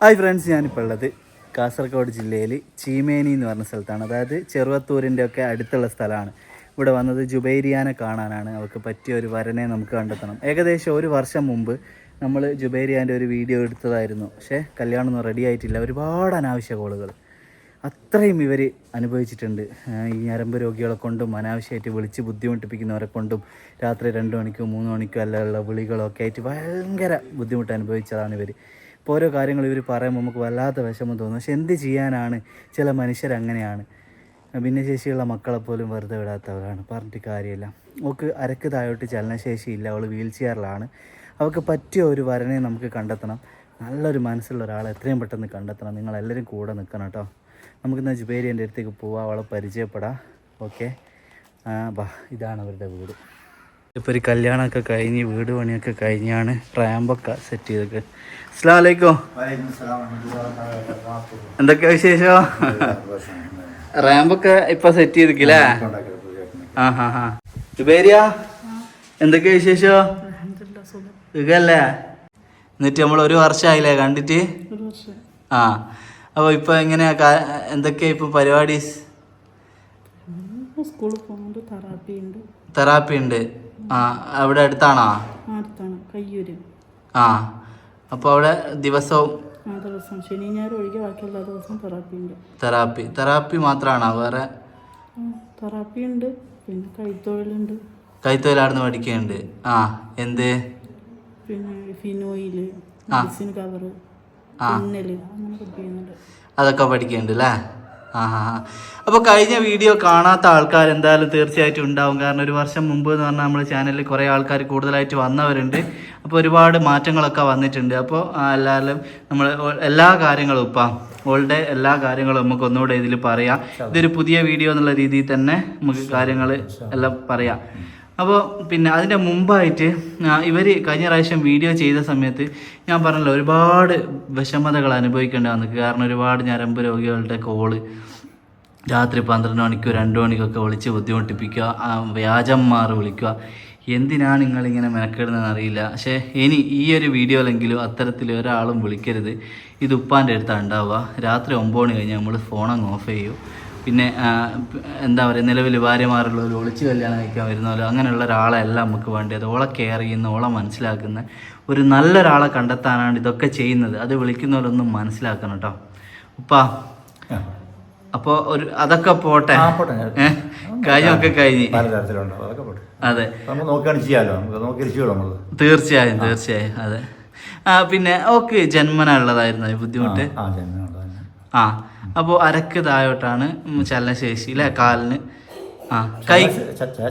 Hi friends, ഞാനിപ്പോൾ ഉള്ളത് കാസർഗോഡ് ജില്ലയിൽ ചീമേനി എന്ന് പറഞ്ഞ സ്ഥലത്താണ്. അതായത് ചെറുവത്തൂരിൻ്റെ ഒക്കെ അടുത്തുള്ള സ്ഥലമാണ്. ഇവിടെ വന്നത് ജുബൈരിയാനെ കാണാനാണ്. അവർക്ക് പറ്റിയ ഒരു വരനെ നമുക്ക് കണ്ടെത്തണം. ഏകദേശം ഒരു വർഷം മുമ്പ് നമ്മൾ ജുബൈരിയാൻ്റെ ഒരു വീഡിയോ എടുത്തതായിരുന്നു. പക്ഷേ കല്യാണമൊന്നും റെഡി ആയിട്ടില്ല. ഒരുപാട് അനാവശ്യ കോളുകൾ അത്രയും ഇവർ അനുഭവിച്ചിട്ടുണ്ട്. ഈ ഞരമ്പ് രോഗികളെ കൊണ്ടും അനാവശ്യമായിട്ട് വിളിച്ച് ബുദ്ധിമുട്ടിപ്പിക്കുന്നവരെ കൊണ്ടും രാത്രി 2 മണിക്കോ 3 മണിക്കോ അല്ലുള്ള വിളികളൊക്കെ ആയിട്ട് ഭയങ്കര ബുദ്ധിമുട്ട് അനുഭവിച്ചതാണ് ഇവർ. ഇപ്പോൾ ഓരോ കാര്യങ്ങൾ ഇവർ പറയുമ്പോൾ നമുക്ക് വല്ലാത്ത വിഷമം തോന്നും. പക്ഷെ എന്ത് ചെയ്യാനാണ്, ചില മനുഷ്യരങ്ങനെയാണ്. ഭിന്നശേഷിയുള്ള മക്കളെപ്പോലും വെറുതെ വിടാത്തവരാണ്, പറഞ്ഞിട്ട് കാര്യമില്ല. അവൾക്ക് അരക്ക് താഴോട്ട് ചലനശേഷിയില്ല, അവൾ വീൽ ചെയറിലാണ്. അവൾക്ക് പറ്റിയ ഒരു വരനെ നമുക്ക് കണ്ടെത്തണം. നല്ലൊരു മനസ്സുള്ള ഒരാളെ എത്രയും പെട്ടെന്ന് കണ്ടെത്തണം. നിങ്ങളെല്ലാവരും കൂടെ നിൽക്കണം കേട്ടോ. നമുക്കിന്ന് ജുബൈരിയൻ്റെ അടുത്തേക്ക് പോവാം, അവളെ പരിചയപ്പെടാം. ഓക്കെ, ബാ, ഇതാണ് അവരുടെ വീട്. ഇപ്പോൾ ഒരു കല്യാണമൊക്കെ കഴിഞ്ഞ് വീട് പണിയൊക്കെ കഴിഞ്ഞാണ് റാമ്പൊക്കെ സെറ്റ് ചെയ്തൊക്കെ. അസ്സലാമു അലൈക്കും. എന്തൊക്കെയാ വിശേഷം? റാമ്പൊക്കെ ഇപ്പൊ സെറ്റ് ചെയ്തിക്കില്ലേ? ആ ജുബൈരിയ, എന്തൊക്കെയാ വിശേഷം? സുഖല്ലേ? എന്നിട്ട് നമ്മൾ ഒരു വർഷമായില്ലേ കണ്ടിട്ട്? ആ, അപ്പോൾ ഇപ്പോൾ എങ്ങനെയാ, എന്തൊക്കെയാ ഇപ്പോൾ പരിപാടി? തെറാപ്പി ഉണ്ട്. ആ, അവിടെ അടുത്താണോ? ആ, അപ്പോൾ അവിടെ ദിവസവും ശനി ഞായർ ഒഴികെ ബാക്കിയുള്ള ദിവസം തെറാപ്പി മാത്രമാണോ? വേറെ തെറാപ്പി ഉണ്ട്, പിന്നെ കൈത്തൊഴിലുണ്ട്. കൈത്തൊഴിൽ അവിടുന്ന് പഠിക്കുന്നുണ്ട്. ആ, എന്ത്? പിന്നെ ഫിനോയില്, മെഡിസിൻ കവറ്, തുന്നല്, അങ്ങനെ പഠിക്കുന്നുണ്ട്. അതൊക്കെ പഠിക്കുന്നുണ്ട് അല്ലേ? ആ. അപ്പോൾ കഴിഞ്ഞ വീഡിയോ കാണാത്ത ആൾക്കാർ എന്തായാലും തീർച്ചയായിട്ടും ഉണ്ടാവും. കാരണം ഒരു വർഷം മുമ്പ് എന്ന് പറഞ്ഞാൽ നമ്മുടെ ചാനലിൽ കുറേ ആൾക്കാർ കൂടുതലായിട്ട് വന്നവരുണ്ട്. അപ്പോൾ ഒരുപാട് മാറ്റങ്ങളൊക്കെ വന്നിട്ടുണ്ട്. അപ്പോൾ എല്ലാവരും നമ്മൾ എല്ലാ കാര്യങ്ങളും ഓളുടെ എല്ലാ കാര്യങ്ങളും നമുക്ക് ഒന്നുകൂടെ ഇതിൽ പറയാം. ഇതൊരു പുതിയ വീഡിയോ എന്നുള്ള രീതിയിൽ തന്നെ നമുക്ക് കാര്യങ്ങൾ എല്ലാം പറയാം. അപ്പോൾ പിന്നെ അതിൻ്റെ മുമ്പായിട്ട് ഇവർ കഴിഞ്ഞ പ്രാവശ്യം വീഡിയോ ചെയ്ത സമയത്ത് ഞാൻ പറഞ്ഞല്ലോ, ഒരുപാട് വിഷമതകൾ അനുഭവിക്കേണ്ടി വന്നു. കാരണം ഒരുപാട് ഞരമ്പ് രോഗികളുടെ കോള് രാത്രി 12 മണിക്കോ 2 മണിക്കൊക്കെ വിളിച്ച് ബുദ്ധിമുട്ടിപ്പിക്കുക, വ്യാജന്മാർ വിളിക്കുക. എന്തിനാണ് നിങ്ങളിങ്ങനെ മെനക്കെടുന്നതെന്ന് അറിയില്ല. പക്ഷേ ഇനി ഈ ഒരു വീഡിയോയിലെങ്കിലും അത്തരത്തിൽ ഒരാളും വിളിക്കരുത്. ഇത് ഉപ്പാൻ്റെ അടുത്താണ് ഉണ്ടാവുക. രാത്രി 9 മണി കഴിഞ്ഞാൽ നമ്മൾ ഫോണങ്ങ് ഓഫ് ചെയ്യും. പിന്നെ എന്താ പറയുക, നിലവിൽ ഭാര്യമാരുള്ളവർ ഒളിച്ച് കല്യാണം കഴിക്കാൻ വരുന്നവരോ അങ്ങനെയുള്ള ഒരാളെയല്ല നമുക്ക് വേണ്ടത്. ഓളെ കെയർ ചെയ്യുന്ന, ഓളെ മനസ്സിലാക്കുന്ന ഒരു നല്ലൊരാളെ കണ്ടെത്താനാണ് ഇതൊക്കെ ചെയ്യുന്നത്. അത് വിളിക്കുന്നവരൊന്നും മനസ്സിലാക്കണം കേട്ടോ ഉപ്പാ. അപ്പോൾ അതൊക്കെ പോട്ടെ, കാര്യമൊക്കെ കഴിഞ്ഞ്. അതെ, തീർച്ചയായും അതെ. പിന്നെ ഓക്കെ, ജന്മന ഉള്ളതായിരുന്നു ബുദ്ധിമുട്ട്. ആ, അപ്പോൾ അരക്ക് താഴോട്ടാണ് ചലനശേഷി അല്ലേ, കാലിന്. ആ, കൈ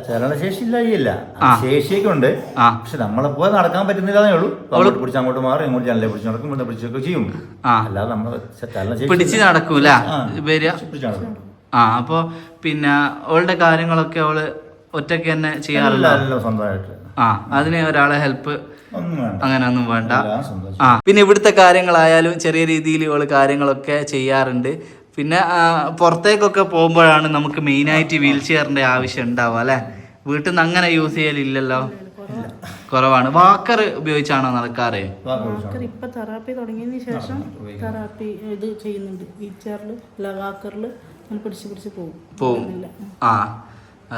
ചലനശേഷി ഇല്ല, ശേഷിയൊക്കെ ഉണ്ട്. പക്ഷെ നമ്മളെപ്പോലെ നടക്കാൻ പറ്റുന്നില്ലേ ഉള്ളൂ. പിടിച്ച് അങ്ങോട്ട് മാറി ഇങ്ങോട്ട് ചലനെ പിടിച്ച് നടക്കും, പിടിച്ചൊക്കെ ചെയ്യും. അല്ലാതെ നമ്മൾ പിടിച്ച് നടക്കൂല. ആ, അപ്പോൾ പിന്നെ അവളുടെ കാര്യങ്ങളൊക്കെ അവള് ഒറ്റയ്ക്ക് തന്നെ ചെയ്യാറില്ല, സ്വന്തമായിട്ട്. ആ, അതിന് ഒരാളെ ഹെൽപ്പ് അങ്ങനെ ഒന്നും വേണ്ട. ആ, പിന്നെ ഇവിടുത്തെ കാര്യങ്ങളായാലും ചെറിയ രീതിയിൽ ഇവള് കാര്യങ്ങളൊക്കെ ചെയ്യാറുണ്ട്. പിന്നെ പുറത്തേക്കൊക്കെ പോകുമ്പോഴാണ് നമുക്ക് മെയിനായിട്ട് വീൽ ചെയറിന്റെ ആവശ്യം ഉണ്ടാവുക അല്ലേ? വീട്ടിൽ നിന്ന് അങ്ങനെ യൂസ് ചെയ്യലില്ലല്ലോ, കുറവാണ്. വാക്കർ ഉപയോഗിച്ചാണോ നടക്കാറ്? ഇപ്പൊ തെറാപ്പി തുടങ്ങിയതിന് ശേഷം തെറാപ്പി ഇത് ചെയ്യുന്നുണ്ട്. വീൽ ചെയറിൽ വാക്കറിൽ പിടിച്ച് പോകും. ആ,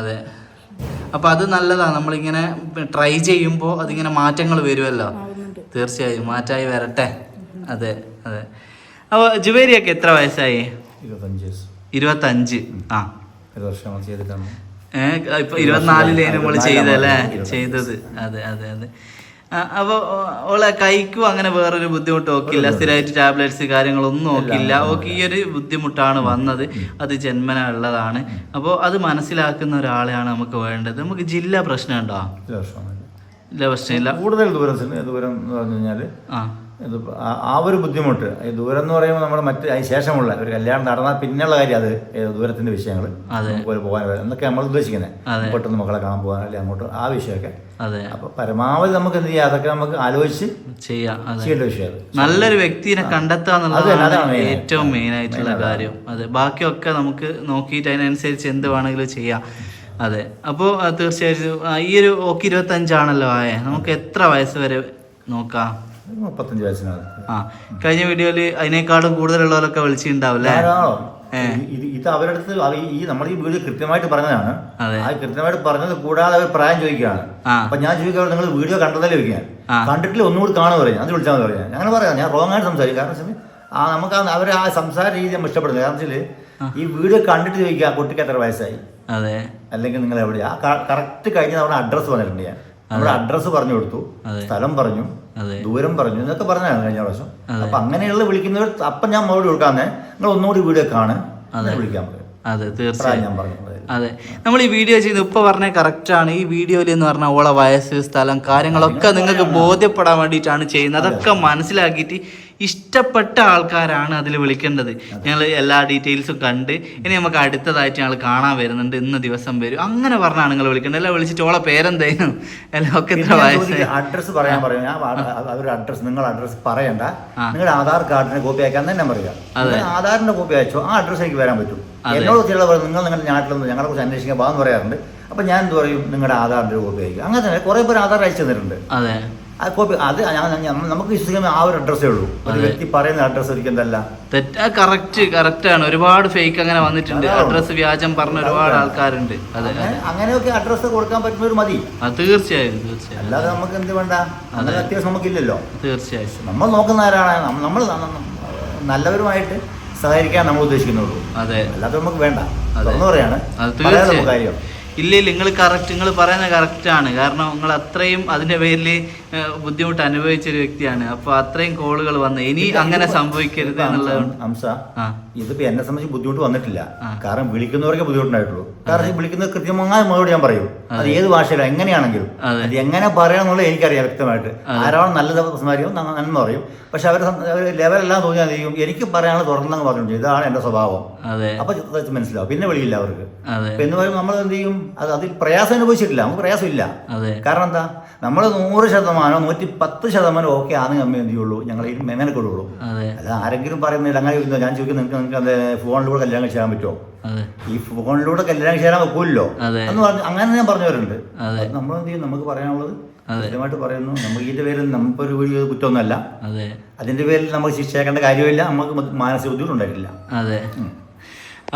അതെ. അപ്പോൾ അത് നല്ലതാണ്. നമ്മളിങ്ങനെ ട്രൈ ചെയ്യുമ്പോൾ അതിങ്ങനെ മാറ്റങ്ങൾ വരുമല്ലോ. തീർച്ചയായും മാറ്റമായി വരട്ടെ. അതെ. അപ്പോൾ ജുബൈരിയൊക്കെ എത്ര വയസ്സായി? 25. ആ, ഇപ്പൊ 24 നമ്മൾ ചെയ്തത്. അതെ. അപ്പോൾ ഓളെ കൈക്കും അങ്ങനെ വേറൊരു ബുദ്ധിമുട്ട് നോക്കില്ല, സ്ഥിരമായിട്ട് ടാബ്ലറ്റ്സ് കാര്യങ്ങളൊന്നും നോക്കില്ല. ഓക്കെ, ഈ ഒരു ബുദ്ധിമുട്ടാണ് വന്നത്, അത് ജന്മന ഉള്ളതാണ്. അപ്പോൾ അത് മനസ്സിലാക്കുന്ന ഒരാളെയാണ് നമുക്ക് വേണ്ടത്. നമുക്ക് ജില്ലാ പ്രശ്നമുണ്ടോ? ഇല്ല, പ്രശ്നമില്ല. കൂടുതൽ ദൂരം എന്ന് പറഞ്ഞു കഴിഞ്ഞാൽ ആ ഒരു ബുദ്ധിമുട്ട്, ഈ ദൂരം എന്ന് പറയുമ്പോൾ നമ്മുടെ മറ്റ് അതിന് ശേഷമുള്ള ഒരു കല്യാണം നടന്നാൽ പിന്നെയുള്ള കാര്യം, അത് ദൂരത്തിന്റെ വിഷയങ്ങൾ പോകാൻ എന്നൊക്കെ നമ്മൾ ഉദ്ദേശിക്കുന്നത്. പെട്ടെന്ന് മക്കളെ കാണാൻ പോകാൻ അല്ലെങ്കിൽ അങ്ങോട്ട് ആ വിഷയമൊക്കെ. അപ്പൊ പരമാവധി നമുക്ക് എന്ത് ചെയ്യാം, അതൊക്കെ നമുക്ക് ആലോചിച്ച് ചെയ്യേണ്ട വിഷയം. നല്ലൊരു വ്യക്തിയെ കണ്ടെത്തുക എന്നുള്ളതാണ് ഏറ്റവും മെയിൻ ആയിട്ടുള്ള കാര്യം. അതെ, ബാക്കിയൊക്കെ നമുക്ക് നോക്കിയിട്ട് അതിനനുസരിച്ച് എന്ത് വേണമെങ്കിലും ചെയ്യാം. അതെ, അപ്പോൾ തീർച്ചയായിട്ടും ഈ ഒരു 25 ആണല്ലോ ആയേ, നമുക്ക് എത്ര വയസ്സ് വരെ നോക്കാം? 35 വയസ്സിനകത്ത്. ആ കഴിഞ്ഞ വീഡിയോയില് അതിനേക്കാളും കൂടുതലുള്ളവരൊക്കെ വിളിച്ചിട്ടുണ്ടാവില്ലേ? ഇത് അവരുടെ അടുത്ത് ഈ നമ്മൾ ഈ വീഡിയോ കൃത്യമായിട്ട് പറഞ്ഞതാണ്. ആ കൃത്യമായിട്ട് പറഞ്ഞത് കൂടാതെ അവർ പ്രായം ചോദിക്കുകയാണ്. അപ്പൊ ഞാൻ ചോദിക്കാറ് നിങ്ങൾ വീഡിയോ കണ്ടതല്ലേ ചോദിക്കാൻ, കണ്ടിട്ടില്ല ഒന്നുകൂടി കാണുക പറയാം, അത് വിളിച്ചാൽ മതി പറയാം. അങ്ങനെ പറയാം, ഞാൻ റോങ് ആയിട്ട് സംസാരിക്കും. കാരണം വെച്ചാൽ നമുക്ക് അവരെ ആ സംസാര രീതി നമ്മൾ ഇഷ്ടപ്പെടുന്നത്. കാരണം വെച്ചാൽ ഈ വീഡിയോ കണ്ടിട്ട് ചോദിക്കുക കുട്ടിക്ക് എത്ര വയസ്സായി, അല്ലെങ്കിൽ നിങ്ങൾ എവിടെയാ കറക്റ്റ് കഴിഞ്ഞ് നമ്മുടെ അഡ്രസ്സ് പറഞ്ഞിട്ടുണ്ട്. ഞാൻ നമ്മുടെ അഡ്രസ്സ് പറഞ്ഞു കൊടുത്തു, സ്ഥലം പറഞ്ഞു, ദൂരം പറഞ്ഞു എന്നൊക്കെ പറഞ്ഞാണ് കഴിഞ്ഞ പ്രാവശ്യം. അപ്പൊ അങ്ങനെയുള്ള വിളിക്കുന്നവർ അപ്പം ഞാൻ മറുപടി കൊടുക്കാന്നേ നിങ്ങൾ ഒന്നുകൂടി വീഡിയോ കാണാൻ വിളിക്കാൻ പറയും. അതെ തീർച്ചയായും ഞാൻ പറഞ്ഞു. അതെ നമ്മൾ ഈ വീഡിയോ ചെയ്ത് ഇപ്പൊ പറഞ്ഞ കറക്റ്റാണ്. ഈ വീഡിയോയിൽ എന്ന് പറഞ്ഞാൽ ഓളെ വയസ്സ് സ്ഥലം കാര്യങ്ങളൊക്കെ നിങ്ങൾക്ക് ബോധ്യപ്പെടാൻ വേണ്ടിയിട്ടാണ് ചെയ്യുന്നത്. അതൊക്കെ മനസ്സിലാക്കിയിട്ട് ഇഷ്ടപ്പെട്ട ആൾക്കാരാണ് അതിൽ വിളിക്കേണ്ടത്. ഞങ്ങൾ എല്ലാ ഡീറ്റെയിൽസും കണ്ട് ഇനി നമുക്ക് അടുത്തതായിട്ട് ഞങ്ങൾ കാണാൻ വരുന്നുണ്ട്, ഇന്ന ദിവസം വരും അങ്ങനെ പറഞ്ഞാണ് നിങ്ങൾ വിളിക്കേണ്ടത്. എല്ലാം വിളിച്ചിട്ട് ഓളെ പേരെന്തായിരുന്നു എല്ലാം ഒക്കെ എത്ര വയസ്സായി അഡ്രസ്സ് പറയാൻ പറയും. ഞാൻ അവരുടെ അഡ്രസ്സ് നിങ്ങൾ അഡ്രസ്സ് പറയണ്ട, നിങ്ങളുടെ ആധാർ കാർഡിന്റെ കോപ്പി അയക്കാൻ തന്നെ പറയാം. ആധാറിന്റെ കോപ്പി അയച്ചോ ആ അഡ്രസ്സ് എനിക്ക് വരാൻ പറ്റും. എന്നോട് ചില നിങ്ങൾ നിങ്ങളുടെ നാട്ടിലൊന്നും ഞങ്ങളെ കുറിച്ച് അന്വേഷിക്കാൻ പാന്ന് പറയാറുണ്ട്. അപ്പൊ ഞാൻ എന്ത് പറയും, നിങ്ങളുടെ ആധാറിന്റെ കോപ്പി അയക്കും. അങ്ങനെ തന്നെ കുറെ പേര് ആധാർ അയച്ചു തന്നിട്ടുണ്ട്. ആ കോപ്പി അത് നമുക്ക് വിശ്വസിക്കാൻ ആ ഒരു അഡ്രസ്സേ ഉള്ളൂ. ഒരു വ്യക്തി പറയുന്ന അഡ്രസ്സ് ഒരിക്കലും അല്ല. തെറ്റാ കറക്റ്റ് ആണ്. ഒരുപാട് ഫേക്ക് അങ്ങനെ വന്നിട്ടുണ്ട്. അഡ്രസ്സ് വ്യാജം പറഞ്ഞ ഒരുപാട് ആൾക്കാരുണ്ട്. അങ്ങനെയൊക്കെ അഡ്രസ്സ് കൊടുക്കാൻ പറ്റുന്നവർ മതി. തീർച്ചയായും അല്ലാതെ നമുക്ക് എന്ത് വേണ്ട, അങ്ങനെ അത്യാവശ്യം നമുക്കില്ലല്ലോ. തീർച്ചയായും നമ്മൾ നോക്കുന്ന ആരാണ്, നമ്മൾ നല്ലവരുമായിട്ട് സഹകരിക്കാൻ നമ്മൾ ഉദ്ദേശിക്കുന്നുള്ളൂ. അല്ലാതെ നമുക്ക് വേണ്ട. തുറന്നു പറയാണ് കാര്യം. ഇല്ല നിങ്ങൾ കറക്റ്റ്, നിങ്ങൾ പറയുന്നത് കറക്റ്റാണ്. കാരണം നിങ്ങൾ അത്രയും അതിന്റെ പേരിൽ ബുദ്ധിമുട്ട് അനുഭവിച്ചൊരു വ്യക്തിയാണ്. അപ്പൊ അത്രയും കോളുകൾ വന്ന് ഇനി അങ്ങനെ സംഭവിക്കരുത് എന്നുള്ളതാണ്. ഇതിപ്പോ എന്നെ സംബന്ധിച്ച് ബുദ്ധിമുട്ട് വന്നിട്ടില്ല. കാരണം വിളിക്കുന്നവർക്ക് ബുദ്ധിമുട്ടുണ്ടായിട്ടുള്ളൂ. കാരണം ഈ വിളിക്കുന്നത് കൃത്യമായ മറുപടി ഞാൻ പറയും. അത് ഏത് ഭാഷയിലാണ് എങ്ങനെയാണെങ്കിലും അത് എങ്ങനെ പറയണം എന്നുള്ളത് എനിക്കറിയാം വ്യക്തമായിട്ട്. ആരാണ് നല്ലത് സംസാരിക്കും നന്മ പറയും. പക്ഷെ അവർ ലെവലെല്ലാം തോന്നിയാൽ ചെയ്യും. എനിക്ക് പറയാനുള്ള തുറന്നങ്ങ് പറഞ്ഞു, ഇതാണ് എന്റെ സ്വഭാവം. അപ്പൊ മനസ്സിലാവും, പിന്നെ വിളിയില്ല അവർക്ക്. എന്ന് പറയുമ്പോൾ നമ്മൾ എന്ത് ചെയ്യും, അതിൽ പ്രയാസം അനുഭവിച്ചിട്ടില്ല, നമുക്ക് പ്രയാസമില്ല. കാരണം എന്താ, നമ്മൾ 100%, 110% ഓക്കെ ആണെന്ന് കമ്മി എന്ത് ചെയ്യുള്ളൂ, ഞങ്ങൾ എങ്ങനെ കൊടുക്കുള്ളൂ. അല്ല ആരെങ്കിലും പറയുന്നില്ല അങ്ങനെ ഞാൻ ചോദിക്കും, നിങ്ങൾക്ക് അത് ഫോണിലൂടെ കല്യാണം ചെയ്യാൻ പറ്റുമോ? ഈ ഫോണിലൂടെ കല്യാണം ചെയ്യാൻ വെക്കൂല്ലോ എന്ന് പറഞ്ഞു. അങ്ങനെ ഞാൻ പറഞ്ഞവരുണ്ട്. നമ്മൾ എന്ത് ചെയ്യും, നമുക്ക് പറയാനുള്ളത് കൃത്യമായിട്ട് പറയുന്നു. നമുക്ക് ഇതിന്റെ പേരിൽ നമുക്കൊരു വീഡിയോ കുറ്റമൊന്നുമല്ല. അതിന്റെ പേരിൽ നമുക്ക് ശിക്ഷയാക്കേണ്ട കാര്യമില്ല. നമുക്ക് മാനസിക ബുദ്ധിമുട്ടുണ്ടായിട്ടില്ല.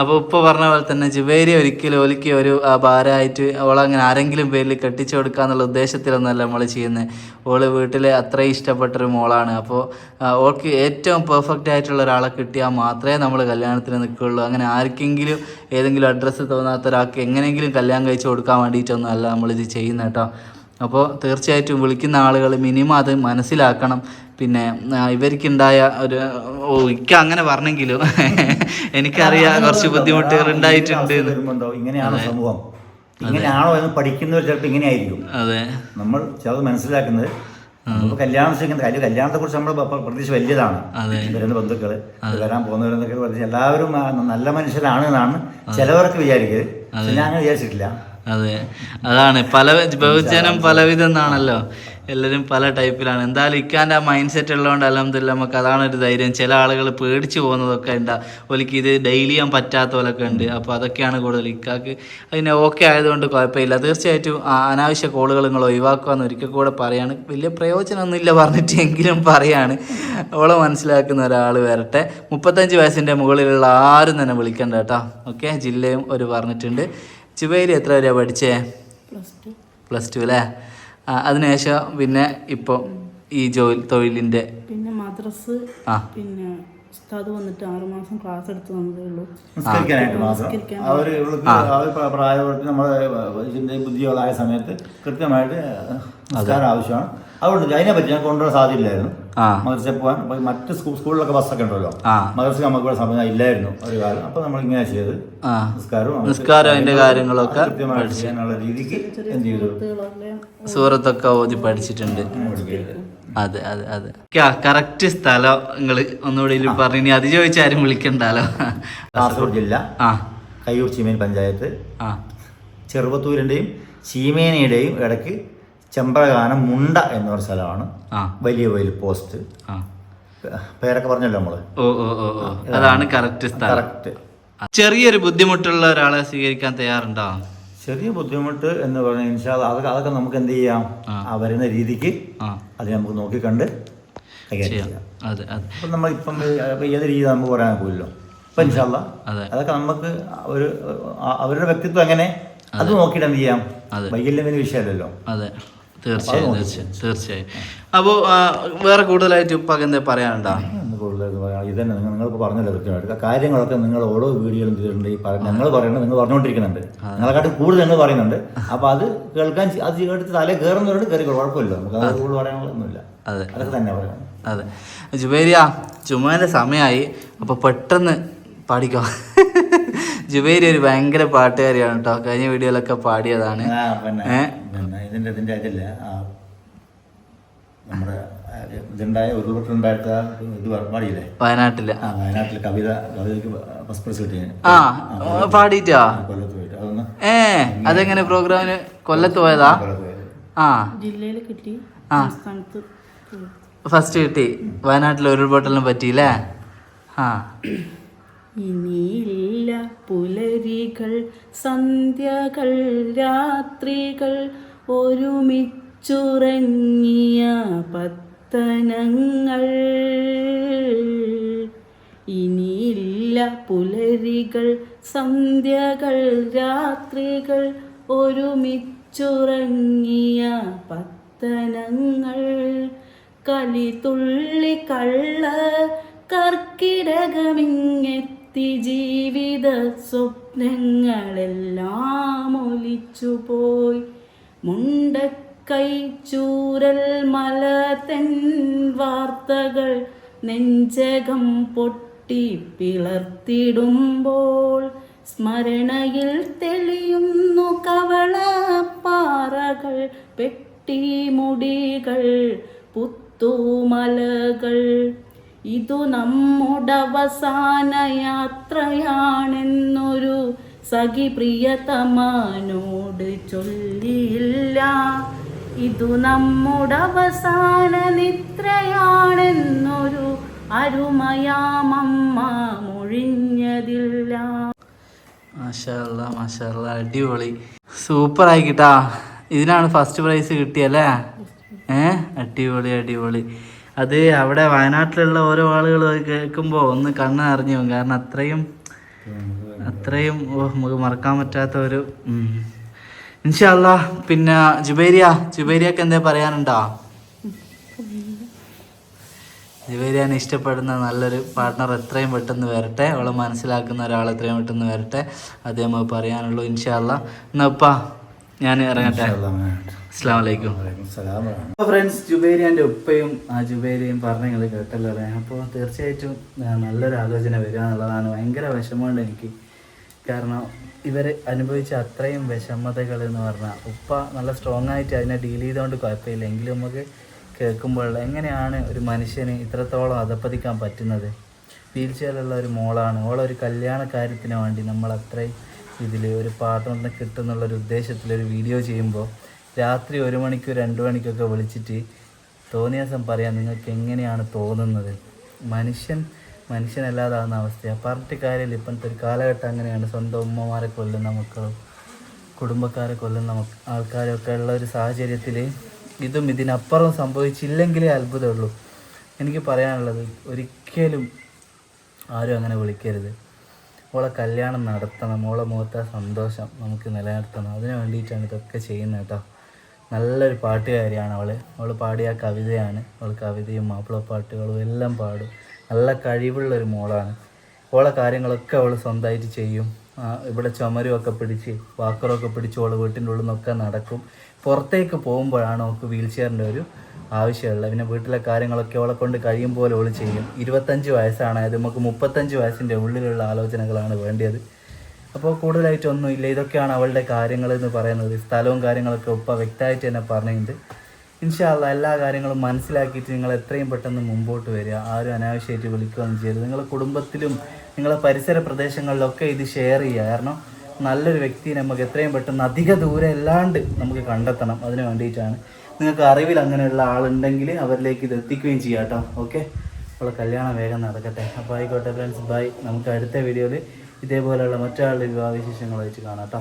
അപ്പോൾ ഇപ്പോൾ പറഞ്ഞ പോലെ തന്നെ ജുബൈരി ഒരിക്കലും ഒലിക്ക് ഒരു ഭാരമായിട്ട് ഓളങ്ങനെ ആരെങ്കിലും പേരിൽ കെട്ടിച്ചു കൊടുക്കുക എന്നുള്ള ഉദ്ദേശത്തിലൊന്നുമല്ല നമ്മൾ ചെയ്യുന്നത്. ഓള് വീട്ടിലെ അത്രയും ഇഷ്ടപ്പെട്ടൊരു മോളാണ്. അപ്പോൾ ഓൾക്ക് ഏറ്റവും പെർഫെക്റ്റ് ആയിട്ടുള്ള ഒരാളെ കിട്ടിയാൽ മാത്രമേ നമ്മൾ കല്യാണത്തിന് നിൽക്കുകയുള്ളൂ. അങ്ങനെ ആർക്കെങ്കിലും ഏതെങ്കിലും അഡ്രസ്സ് തോന്നാത്ത ഒരാൾക്ക് എങ്ങനെയെങ്കിലും കല്യാണം കഴിച്ച് കൊടുക്കാൻ വേണ്ടിയിട്ടൊന്നും അല്ല നമ്മളിത് ചെയ്യുന്നത് കേട്ടോ. അപ്പോൾ തീർച്ചയായിട്ടും വിളിക്കുന്ന ആളുകൾ മിനിമം അത് മനസ്സിലാക്കണം. പിന്നെ ഇവർക്കുണ്ടായ ഒരു ഇക്ക അങ്ങനെ പറഞ്ഞെങ്കിലും എനിക്കറിയാം കുറച്ച് ബുദ്ധിമുട്ടുകൾ ഉണ്ടായിട്ടുണ്ട്. ഇങ്ങനെയാണോ സമൂഹം, ഇങ്ങനെയാണോ എന്ന് പഠിക്കുന്നവർ ചിലപ്പോൾ ഇങ്ങനെയായിരിക്കും. നമ്മൾ ചിലത് മനസ്സിലാക്കുന്നത് കല്യാണം ചെയ്യുന്ന കാര്യം, കല്യാണത്തെ കുറിച്ച് നമ്മൾ പ്രതീക്ഷ വലിയതാണ്. വരുന്ന ബന്ധുക്കള് വരാൻ പോകുന്നവരെന്നൊക്കെ പ്രതീക്ഷ എല്ലാവരും നല്ല മനുഷ്യരാണ് എന്നാണ് ചിലവർക്ക് വിചാരിക്കരുത്. ഞാൻ അങ്ങനെ വിചാരിച്ചിട്ടില്ല. അതാണ് ബഹുജനം പലവിധം എന്നാണല്ലോ. എല്ലാവരും പല ടൈപ്പിലാണ്. എന്തായാലും ഇക്കാൻ്റെ ആ മൈൻഡ് സെറ്റ് ഉള്ളതുകൊണ്ട് അൽഹംദുലില്ലാ നമുക്ക് അതാണ് ഒരു ധൈര്യം. ചില ആളുകൾ പേടിച്ച് പോകുന്നതൊക്കെ ഉണ്ട്, ഒലിക്ക് ഇത് ഡെയിലി ചെയ്യാൻ പറ്റാത്ത പോലൊക്കെ ഉണ്ട്. അപ്പോൾ അതൊക്കെയാണ് കൂടുതൽ. ഇക്കാക്ക് അതിന് ഓക്കെ ആയതുകൊണ്ട് കുഴപ്പമില്ല. തീർച്ചയായിട്ടും അനാവശ്യ കോളുകൾ നിങ്ങൾ ഒഴിവാക്കുകയെന്ന് ഒരിക്കൽ കൂടെ പറയാണ്. വലിയ പ്രയോജനമൊന്നുമില്ല പറഞ്ഞിട്ട് എങ്കിലും പറയാണ്. അവളെ മനസ്സിലാക്കുന്ന ഒരാൾ വരട്ടെ. 35 വയസ്സിൻ്റെ മുകളിലുള്ള ആരും തന്നെ വിളിക്കണ്ട കേട്ടോ. ഓക്കെ, ജില്ലയും ഒരു പറഞ്ഞിട്ടുണ്ട്. ജുബൈരി എത്ര വരെയാണ് പഠിച്ചേ? +2 അല്ലേ? അതിനുശേഷം പിന്നെ ഇപ്പോൾ ഈ തൊഴിലിൻ്റെ പിന്നെ മദ്രസ് പിന്നെ ഉസ്താദ് വന്നിട്ട് 6 മാസം ക്ലാസ് എടുത്ത് വന്നതേ ഉള്ളൂ. ബുദ്ധികളായ സമയത്ത് കൃത്യമായിട്ട് ആവശ്യമാണ്. അതുകൊണ്ട് അതിനെപ്പറ്റി ഞാൻ കൊണ്ടുവരാൻ സാധ്യതയില്ലായിരുന്നു. മദ്രസ പോകാൻ മറ്റ് സ്കൂളിലൊക്കെ ബസ്സൊക്കെ ഉണ്ടല്ലോ, മദ്രസ നമുക്ക് സമയം ഇല്ലായിരുന്നു ഒരു കാലം. അപ്പൊ നമ്മൾ ഇങ്ങനെ ചെയ്ത് നിസ്കാരം അതിന്റെ കാര്യങ്ങളൊക്കെ കൃത്യമായിട്ട് ചെയ്യാനുള്ള രീതിക്ക് എന്ത് ചെയ്തു, സൂറത്തൊക്കെ ഓതി പഠിച്ചിട്ടുണ്ട്. അതെ അതെ അതെ. കറക്റ്റ് സ്ഥലം നിങ്ങൾ ഒന്നുകൂടി പറഞ്ഞു, അത് ചോദിച്ചാരും വിളിക്കണ്ടല്ലോ. കാസർഗോഡ് ജില്ല, കയ്യൂർ ചീമേനി പഞ്ചായത്ത്, ചെറുവത്തൂരിന്റെയും ചീമേനിയുടെയും ഇടയ്ക്ക് ചെമ്പ്രകാനം മുണ്ട എന്ന ഒരു സ്ഥലമാണ്. വലിയ വലിയ പോസ്റ്റ് പേരൊക്കെ പറഞ്ഞല്ലോ നമ്മള്. അതാണ് കറക്റ്റ് സ്ഥലം. കറക്റ്റ്. ചെറിയൊരു ബുദ്ധിമുട്ടുള്ള ഒരാളെ സ്വീകരിക്കാൻ തയ്യാറുണ്ടോ? ചെറിയ ബുദ്ധിമുട്ട് എന്ന് പറഞ്ഞാൽ ഇൻഷാ അല്ലാഹ് അതൊക്കെ നമുക്ക് എന്ത് ചെയ്യാം, ആ വരുന്ന രീതിക്ക് അത് നമുക്ക് നോക്കിക്കണ്ട് ചെയ്യാം. അതെ അതെ. അപ്പം നമ്മളിപ്പം ഏത് രീതി നമുക്ക് പറയാൻ പോലല്ലോ. അപ്പം ഇൻഷാല്ലാ അതൊക്കെ നമുക്ക് അവരുടെ വ്യക്തിത്വം എങ്ങനെ അത് നോക്കിയിട്ട് എന്ത് ചെയ്യാം. വൈകല്യം വിഷയമല്ലല്ലോ. അതെ, തീർച്ചയായും. അപ്പോൾ വേറെ കൂടുതലായിട്ട് ഉപ്പാക്ക് എന്താ പറയാനുണ്ടോ? കൂടുതലായിട്ട് പറയാം ഇത് തന്നെ. നിങ്ങൾക്ക് പറഞ്ഞല്ലോ കൃത്യമായിട്ട് കാര്യങ്ങളൊക്കെ നിങ്ങൾ ഓരോ വീഡിയോയിലും ചെയ്തിട്ടുണ്ട്. ഞങ്ങൾ പറയുന്നത് നിങ്ങൾ പറഞ്ഞുകൊണ്ടിരിക്കുന്നുണ്ട്. നിങ്ങളെക്കാട്ടും കൂടുതൽ നിങ്ങൾ പറയുന്നുണ്ട്. അപ്പോൾ അത് കേൾക്കാൻ അത് എടുത്ത് തലേ കയറുന്നവരോട് കയറി കുഴപ്പമില്ല. നമുക്ക് അത് കൂടുതൽ പറയാനുള്ളതൊന്നുമില്ല. അതൊക്കെ തന്നെ പറയാം. അതെ ജുബൈരിയ, ജുമാൻ്റെ സമയമായി. അപ്പോൾ പെട്ടെന്ന് പാടിക്കോ. ജുബൈരി ഒരു ഭയങ്കര പാട്ടുകാരിയാണ് കേട്ടോ. കഴിഞ്ഞ വീഡിയോയിലൊക്കെ പാടിയതാണ്. ഇതിന്റെ ഇതില്ല നമ്മുടെ ഇതുണ്ടായ ഉരുൾപൊട്ടുണ്ടായിട്ട് ഇത് പാടിയില്ലേ വയനാട്ടിലെ കവിതയ്ക്ക് ഫസ്റ്റ് പ്രൈസ് കിട്ടിയ പാടിയിട്ടാ. കൊല്ലത്ത് പോയിട്ട് അതൊന്ന് അതെങ്ങനെ പ്രോഗ്രാമിന് കൊല്ലത്ത് പോയതാ? ജില്ലയിൽ കിട്ടി, ഫസ്റ്റ് കിട്ടി. വയനാട്ടിലെ ഉരുൾപൊട്ടലിനെ പറ്റിയില്ലേ? ഇനിയില്ല പുലരികൾ, സന്ധ്യകൾ, രാത്രികൾ, ഒരുമിച്ചുറങ്ങിയ പത്തനങ്ങൾ. ഇനിയില്ല പുലരികൾ, സന്ധ്യകൾ, രാത്രികൾ, ഒരുമിച്ചുറങ്ങിയ പത്തനങ്ങൾ. കലിതുള്ളി കള്ള കർക്കിടകമിങ്ങെത്തി ജീവിത സ്വപ്നങ്ങളെല്ലാം ഒലിച്ചുപോയി. മുണ്ടക്കൈ ചൂരൽ മല തെൻ വാർത്തകൾ നെഞ്ചകം പൊട്ടി പിളർത്തിടുമ്പോൾ സ്മരണയിൽ തെളിയുന്നു കവളപ്പാറകൾ, പെട്ടിമുടികൾ, പുത്തുമലകൾ. ഇതു നമ്മുടെ അവസാന യാത്രയാണെന്നൊരു സഖി പ്രിയതമനോട് ചൊല്ലിയില്ല. ഇതു നമ്മുടെ അവസാന നിദ്രയാണെന്നൊരു അരുമയാമമ്മ മൊഴിഞ്ഞതില്ല. മാഷാ അല്ലാഹ്, മാഷാ അല്ലാഹ്, അടിപൊളി, സൂപ്പർ ആയിക്കിട്ടാ. ഇതിനാണ് ഫസ്റ്റ് പ്രൈസ് കിട്ടിയല്ലേ? അടിപൊളി അടിപൊളി. അത് അവിടെ വയനാട്ടിലുള്ള ഓരോ ആളുകൾ കേൾക്കുമ്പോൾ ഒന്ന് കണ്ണ് നിറഞ്ഞു പോകും. കാരണം അത്രയും നമുക്ക് മറക്കാൻ പറ്റാത്ത ഒരു ഇൻഷാ അല്ലാഹ്. പിന്നെ ജുബൈരിയക്ക് എന്താ പറയാനുണ്ടോ? ജുബൈരിയാനെ ഇഷ്ടപ്പെടുന്ന നല്ലൊരു പാർട്ട്ണർ എത്രയും പെട്ടെന്ന് വരട്ടെ, അവളെ മനസ്സിലാക്കുന്ന ഒരാൾ എത്രയും പെട്ടെന്ന് വരട്ടെ, അതേ നമുക്ക് പറയാനുള്ളൂ. ഇൻഷാ അല്ലാഹ്. എന്നാ ഉപ്പാ ഞാൻ ഇറങ്ങട്ടെ. അസ്സലാമു അലൈക്കും. അപ്പോൾ ഫ്രണ്ട്സ്, ജുബൈരിയാൻ്റെ ഉപ്പയും ജുബൈരിയും പറഞ്ഞത് കേട്ടല്ലോ അല്ലേ? അപ്പോൾ തീർച്ചയായിട്ടും നല്ലൊരു ആലോചന വരിക എന്നുള്ളതാണ്. ഭയങ്കര വിഷമമുണ്ട് എനിക്ക്. കാരണം ഇവർ അനുഭവിച്ച അത്രയും വിഷമതകൾ എന്ന് പറഞ്ഞാൽ ഉപ്പ നല്ല സ്ട്രോങ് ആയിട്ട് അതിനെ ഡീൽ ചെയ്തുകൊണ്ട് കുഴപ്പമില്ല. എങ്കിലും നമുക്ക് കേൾക്കുമ്പോൾ എങ്ങനെയാണ് ഒരു മനുഷ്യന് ഇത്രത്തോളം അധപ്പതിക്കാൻ പറ്റുന്നത്? വീൽ ചെയറിലുള്ള ഒരു മോളാണ്. ഓളൊരു കല്യാണ കാര്യത്തിന് വേണ്ടി നമ്മൾ അത്രയും ഇതിൽ ഒരു പാർട്ട്ണറിനെ കിട്ടുന്നുള്ളൊരു ഉദ്ദേശത്തിലൊരു വീഡിയോ ചെയ്യുമ്പോൾ രാത്രി 1 മണിക്കും 2 മണിക്കൊക്കെ വിളിച്ചിട്ട് തോന്നിയാസം പറയാൻ നിങ്ങൾക്ക് എങ്ങനെയാണ് തോന്നുന്നത്? മനുഷ്യനല്ലാതാകുന്ന അവസ്ഥയാണ്. പറഞ്ഞിട്ട് കാര്യമില്ല. ഇപ്പോഴത്തെ ഒരു കാലഘട്ടം അങ്ങനെയാണ്. സ്വന്തം ഉമ്മമാരെ കൊല്ലുന്ന മക്കളും കുടുംബക്കാരെ കൊല്ലുന്ന ആൾക്കാരൊക്കെ ഉള്ള ഒരു സാഹചര്യത്തിൽ ഇതും ഇതിനപ്പുറം സംഭവിച്ചില്ലെങ്കിലേ അത്ഭുതമുള്ളൂ. എനിക്ക് പറയാനുള്ളത്, ഒരിക്കലും ആരും അങ്ങനെ വിളിക്കരുത്. ഓളെ കല്യാണം നടത്തണം, ഓളെ മുഖത്തെ സന്തോഷം നമുക്ക് നിലനിർത്തണം. അതിന് വേണ്ടിയിട്ടാണ് ഇതൊക്കെ ചെയ്യുന്നത് കേട്ടോ. നല്ലൊരു പാട്ടുകാരിയാണ് അവൾ പാടിയ കവിതയാണ്. അവൾ കവിതയും മാപ്പിളപ്പാട്ടുകളും എല്ലാം പാടും. നല്ല കഴിവുള്ളൊരു മോളാണ്. ഓളെ കാര്യങ്ങളൊക്കെ അവൾ സ്വന്തമായിട്ട് ചെയ്യും. ഇവിടെ ചുമരുമൊക്കെ പിടിച്ച് വാക്കറൊക്കെ പിടിച്ച് ഓൾ വീട്ടിൻ്റെ ഉള്ളിൽ നിന്നൊക്കെ നടക്കും. പുറത്തേക്ക് പോകുമ്പോഴാണ് അവൾക്ക് വീൽ ചെയറിൻ്റെ ഒരു ആവശ്യമുള്ളത്. പിന്നെ വീട്ടിലെ കാര്യങ്ങളൊക്കെ അവളെ കൊണ്ട് കഴിയും പോലെ അവൾ ചെയ്യും. 25 വയസ്സാണ്. അത് നമുക്ക് 35 വയസ്സിൻ്റെ ഉള്ളിലുള്ള ആലോചനകളാണ് വേണ്ടത്. അപ്പോൾ കൂടുതലായിട്ടൊന്നുമില്ല. ഇതൊക്കെയാണ് അവളുടെ കാര്യങ്ങൾ എന്ന് പറയുന്നത്. സ്ഥലവും കാര്യങ്ങളൊക്കെ ഉപ്പ വ്യക്തമായിട്ട് തന്നെ പറഞ്ഞിട്ടുണ്ട്. ഇൻഷാ അല്ലാഹ് എല്ലാ കാര്യങ്ങളും മനസ്സിലാക്കിയിട്ട് നിങ്ങൾ എത്രയും പെട്ടെന്ന് മുമ്പോട്ട് വരിക. ആരും അനാവശ്യമായിട്ട് വിളിക്കുകയൊന്നും ചെയ്യരുത്. നിങ്ങളുടെ കുടുംബത്തിലും നിങ്ങളെ പരിസര പ്രദേശങ്ങളിലൊക്കെ ഇത് ഷെയർ ചെയ്യുക. കാരണം നല്ലൊരു വ്യക്തിയെ നമുക്ക് എത്രയും പെട്ടെന്ന് അധിക ദൂരം അല്ലാണ്ട് നമുക്ക് കണ്ടെത്തണം. അതിന് വേണ്ടിയിട്ടാണ്. നിങ്ങൾക്ക് അറിവിൽ അങ്ങനെയുള്ള ആളുണ്ടെങ്കിൽ അവരിലേക്ക് ഇത് എത്തിക്കുകയും ചെയ്യാം കേട്ടോ. ഓക്കെ, അപ്പോൾ കല്യാണം വേഗം നടക്കട്ടെ. അപ്പോൾ ആയിക്കോട്ടെ ഫ്രണ്ട്സ്, ബൈ. നമുക്ക് അടുത്ത വീഡിയോയിൽ ഇതേപോലെയുള്ള മറ്റൊരാളുടെ വിവാഹ വിശേഷങ്ങളായിട്ട് കാണാം കേട്ടോ.